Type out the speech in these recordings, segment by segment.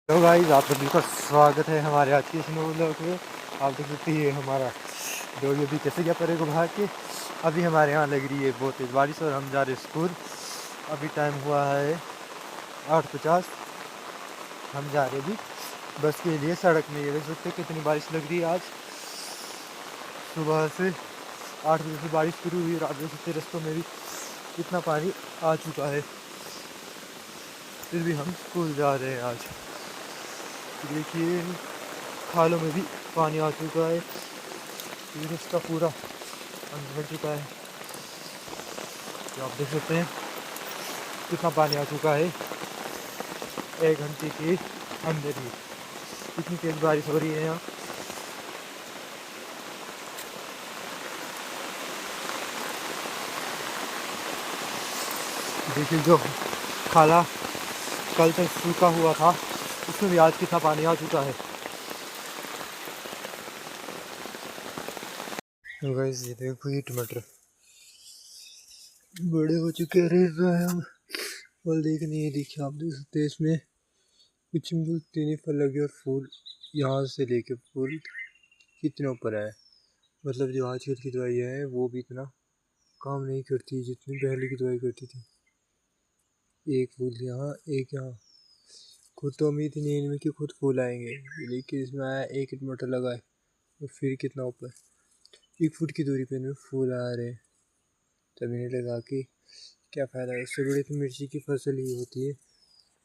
तो गाइस आप सभी का स्वागत है हमारे आज के इस न्यू व्लॉग में। आप देख सकते हैं ये हमारा डॉगी अभी कैसे क्या परे को भाग के अभी हमारे यहाँ लग रही है बहुत तेज़ बारिश और हम जा रहे स्कूल। अभी टाइम हुआ है 8:50। हम जा रहे अभी बस के लिए सड़क में। ये देख सकते हैं कितनी बारिश लग रही है आज। सुबह से 8 बजे से बारिश शुरू हुई और आप देख सकते रस्तों में भी कितना पानी आ चुका है। फिर भी हम स्कूल जा रहे हैं आज। देखिए खालों में भी पानी आ चुका है। ये रास्ता पूरा अंदर भर चुका है। तो आप देख सकते हैं कितना पानी आ चुका है 1 घंटे के अंदर ही। इतनी तेज बारिश हो रही है यहाँ। देखिए जो खाला कल तक सूखा हुआ था उसमें भी आज कितना पानी आ चुका है। तो गाइस ये देखो ये टमाटर बड़े हो चुके हैं। हम फल देखने ये देखिए आप देख सकते हैं इसमें कुछ तीन फल लगे और फूल यहाँ से लेके फूल कितने ऊपर है। मतलब जो आजकल की दवाई है वो भी इतना काम नहीं करती जितनी पहले की दवाई करती थी। एक फूल यहाँ एक यहाँ। खुद तो उम्मीद ही नहीं इनमें कि खुद फूल आएंगे, लेकिन इसमें आया एक टमाटर लगाए और फिर कितना ऊपर 1 फुट की दूरी पे इनमें फूल आ रहे हैं। तब इन्हें लगा कि क्या फ़ायदा है। इससे बड़ी तो मिर्ची की फसल ही होती है,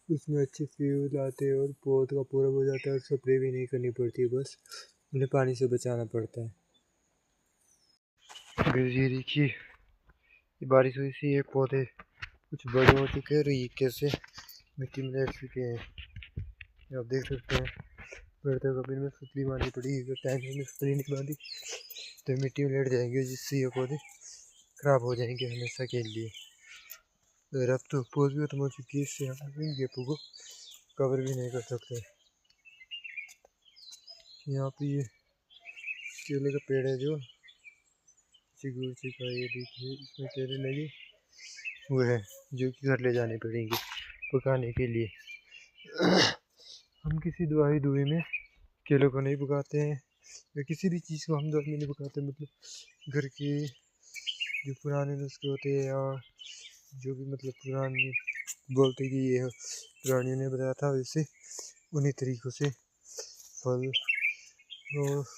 उसमें अच्छे फूल आते हैं और पौध का पूरा हो जाता है और स्प्रे भी नहीं करनी पड़ती है, बस उन्हें पानी से बचाना पड़ता है। ये देखिए ये बारिश हुई सी ये पौधे कुछ बड़े हो चुके हैं और ये कैसे मिट्टी में बैठ चुके हैं। आप देख सकते हैं बढ़ते कभी में सुतली बांधी पड़ी है। टाइम में सुतली नहीं बांधी तो मिट्टी में लेट जाएंगे जिससे ये पौधे खराब हो जाएंगे हमेशा के लिए। और अब तो पौध भी खत्म हो चुकी है, इससे हम इन गेपो को कवर भी नहीं कर सकते। यहाँ पे ये केले का पेड़ है जो चिगुर चुका है। ये देखिए इसमें केले लगे हुए हैं जो कि घर ले जाने पड़ेंगे पकाने के लिए। हम किसी दवाई में केलों को नहीं पकाते हैं या किसी भी चीज़ को हम दवाई में नहीं पकाते। मतलब घर के जो पुराने नुस्खे होते हैं या जो भी मतलब पुराने बोलते कि ये पुरानियों ने बताया था, वैसे उन्हीं तरीक़ों से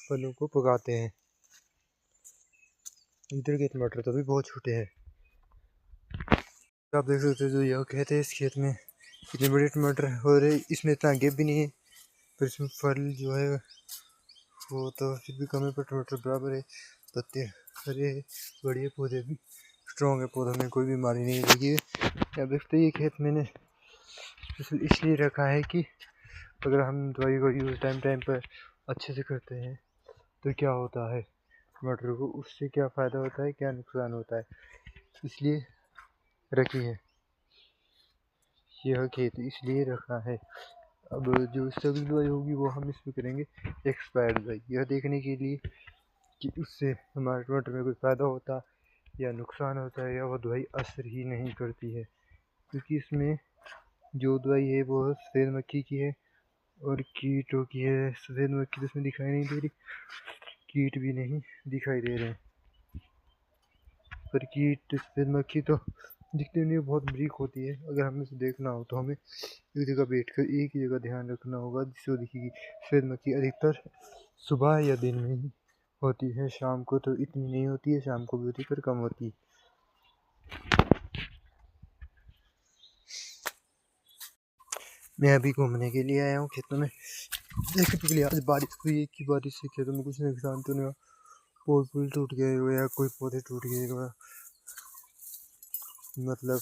फलों को पकाते हैं। इधर के टमाटर तो भी बहुत छोटे हैं। आप देख सकते हो जो यह कहते हैं इस खेत में इतने बड़े टमाटर हो रहे, इसमें इतना गैप भी नहीं है, पर इसमें फल जो है वो तो फिर भी कम है, पर टमाटर बराबर है। पत्ते हरे बढ़िया, पौधे भी स्ट्रॉन्ग है, पौधों में कोई बीमारी नहीं लगी है। आप देखते हैं ये खेत मैंने स्पेशल इसलिए रखा है कि अगर हम दवाई को यूज़ टाइम टाइम पर अच्छे से करते हैं तो क्या होता है टमाटर को, उससे क्या फ़ायदा होता है क्या नुकसान होता है, इसलिए रखी है यह खेत, इसलिए रखा है। अब जो सभी दवाई होगी वो हम इसमें करेंगे एक्सपायर्ड दवाई, यह देखने के लिए कि उससे हमारे टमाटर में कोई फ़ायदा होता या नुकसान होता है या वह दवाई असर ही नहीं करती है। क्योंकि इसमें जो दवाई है वो सफ़ेद मक्खी की है और कीटों की है। सफ़ेद मक्खी तो इसमें दिखाई नहीं दे रही, कीट भी नहीं दिखाई दे रहे हैं, पर कीट सफ़ेद मक्खी तो दिखने में बहुत बारीक होती है। अगर हमें इसे देखना हो तो हमें एक जगह बैठकर एक ही जगह ध्यान रखना होगा जिससे दिखेगी। सफ़ेद मक्खी अधिकतर सुबह या दिन में ही होती है, शाम को तो इतनी नहीं होती है, शाम को भी होती है पर कम होती है। मैं अभी घूमने के लिए आया हूँ खेतों में देखने के लिए। आज बारिश हुई है कि बारिश से खेतों में कुछ नुकसान तो नहीं हुआ, फूल टूट गए हो या कोई पौधे टूट गए हो, मतलब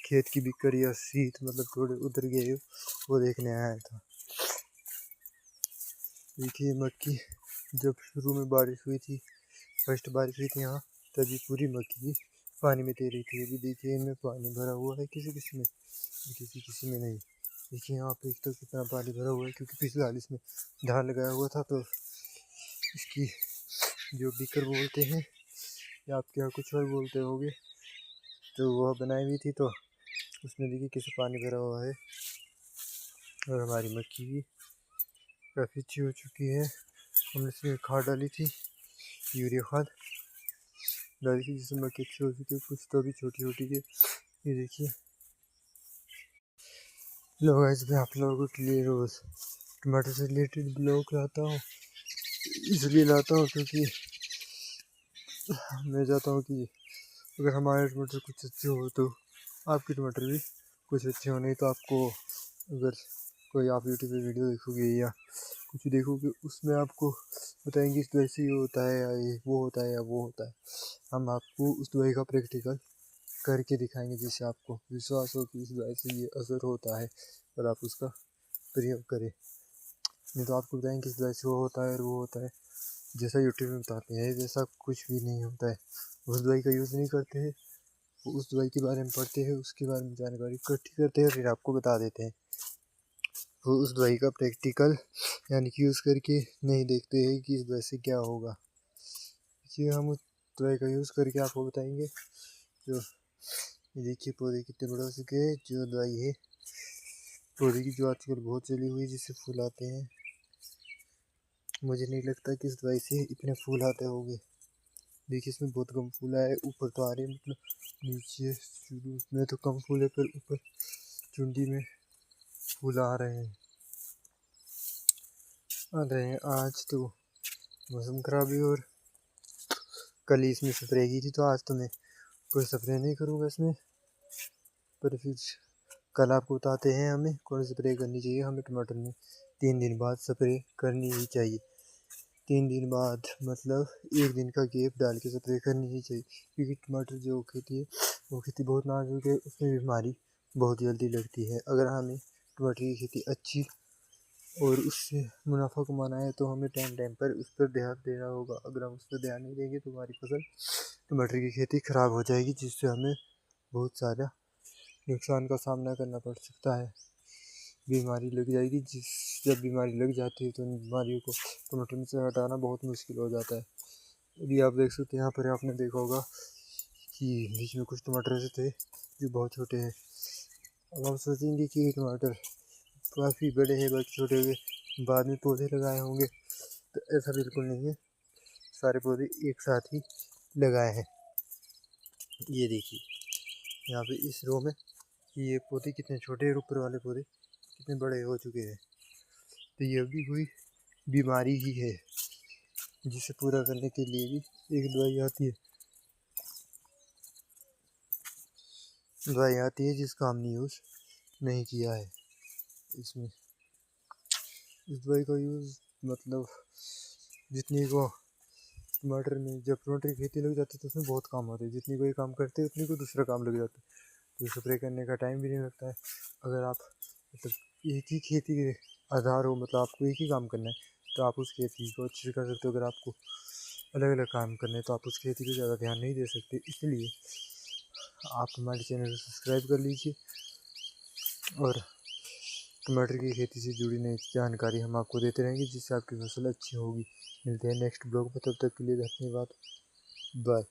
खेत की बिक्कर या सीट मतलब थोड़े उतर गए हो, वो देखने आया था। देखिए मक्की जब शुरू में बारिश हुई थी, फर्स्ट बारिश हुई थी यहाँ, तभी पूरी मक्की पानी में तैर रही थी। अभी देखिए इनमें पानी भरा हुआ है, किसी किसी में किसी किसी में नहीं। देखिए यहाँ पे एक तो कितना पानी भरा हुआ है, क्योंकि पिछले साल इसमें धान लगाया हुआ था तो इसकी जो बिक्कर बोलते हैं या आपके यहाँ कुछ और बोलते होंगे, तो वह बनाई हुई थी, तो उसमें देखिए कैसे पानी भरा हुआ है। और हमारी मक्की भी काफ़ी अच्छी हो चुकी है। हमने इसमें खाद डाली थी, यूरिया खाद डाली थी, जिससे मक्की अच्छी हो चुकी है। कुछ तो अभी छोटी छोटी है, ये देखिए। लोग गाइस, मैं आप लोगों के लिए रोज़ टमाटर से रिलेटेड ब्लॉग लाता हूँ, इसलिए लाता हूँ क्योंकि मैं चाहता हूँ कि अगर हमारे टमाटर कुछ अच्छे हो तो आपके टमाटर भी कुछ अच्छे हो। नहीं तो आपको अगर कोई आप यूट्यूब पे वीडियो देखोगे या कुछ देखोगे, उसमें आपको बताएंगे इस दवाई से ये होता है या ये वो होता है या वो होता है। हम आपको उस दवाई का प्रैक्टिकल करके दिखाएंगे, जिससे आपको विश्वास हो कि इस दवाई से ये असर होता है और आप उसका प्रयोग करें। नहीं तो आपको बताएंगे इस दवाई से वो होता है और वो होता है, जैसा यूट्यूब में बताते हैं वैसा कुछ भी नहीं होता है। उस दवाई का यूज़ नहीं करते हैं, वो उस दवाई के बारे में पढ़ते हैं, उसके बारे में जानकारी इकट्ठी करते हैं, फिर आपको बता देते हैं। वो उस दवाई का प्रैक्टिकल यानी कि यूज़ करके नहीं देखते हैं कि इस दवाई से क्या होगा। इसलिए हम उस दवाई का यूज़ करके आपको बताएंगे। जो ये देखिए पौधे कितने बड़े हो चुके हैं। जो दवाई है पौधे की, जो आजकल बहुत चली हुई है, जिससे फूल आते हैं, मुझे नहीं लगता कि इस दवाई से इतने फूल आते होंगे। देखिए इसमें बहुत कम फूल आए, ऊपर तो आ रहे हैं, मतलब नीचे शुरू में तो कम फूल है, पर ऊपर चुंडी में फूल आ रहे हैं। आज तो मौसम खराब है और कल ही इसमें स्प्रे की थी, तो आज तो मैं कोई स्प्रे नहीं करूँगा इसमें। पर फिर कल आपको बताते हैं हमें कौन सी स्प्रे करनी चाहिए। हमें टमाटर में 3 दिन बाद स्प्रे करनी ही चाहिए। 3 दिन बाद मतलब 1 दिन का गैप डाल के स्प्रे करनी ही चाहिए, क्योंकि टमाटर जो खेती है वो खेती बहुत नाजुक है, उसमें बीमारी बहुत जल्दी लगती है। अगर हमें टमाटर की खेती अच्छी और उससे मुनाफा कमाना है तो हमें टाइम टाइम पर उस पर ध्यान देना होगा। अगर हम उस पर ध्यान नहीं देंगे तो हमारी फसल टमाटर की खेती ख़राब हो जाएगी, जिससे हमें बहुत सारा नुकसान का सामना करना पड़ सकता है। बीमारी लग जाएगी, जब बीमारी लग जाती है तो उन बीमारियों को टमाटर में से हटाना बहुत मुश्किल हो जाता है। अभी आप देख सकते हैं, यहाँ पर आपने देखा होगा कि बीच में कुछ टमाटर ऐसे थे जो बहुत छोटे हैं। अब आप सोचेंगे कि टमाटर काफ़ी बड़े हैं, बाकी छोटे हुए बाद में पौधे लगाए होंगे, तो ऐसा बिल्कुल नहीं है। सारे पौधे एक साथ ही लगाए हैं। ये देखिए यहाँ पे इस रो में ये पौधे कितने छोटे और ऊपर वाले पौधे कितने बड़े हो चुके हैं। तो ये भी कोई बीमारी ही है, जिसे पूरा करने के लिए भी एक दवाई आती है जिसका हमने यूज़ नहीं किया है। इसमें इस दवाई का यूज़ मतलब जितनी को टमाटर में, जब टमाटर की खेती लग जाती है तो उसमें बहुत काम आते हैं। जितनी कोई काम करते हैं उतनी को दूसरा काम लग जाता है, तो स्प्रे करने का टाइम भी नहीं लगता है। अगर आप मतलब एक ही खेती के आधार हो, मतलब आपको एक ही काम करना है, तो आप उस खेती को अच्छे से कर सकते हो। अगर आपको अलग अलग काम करने हैं तो आप उस खेती पर ज़्यादा ध्यान नहीं दे सकते। इसलिए आप हमारे चैनल को सब्सक्राइब कर लीजिए और टमाटर की खेती से जुड़ी नई जानकारी हम आपको देते रहेंगे, जिससे आपकी फसल अच्छी होगी। मिलते हैं नेक्स्ट ब्लॉग में, तब तक के लिए धन्यवाद, बाय।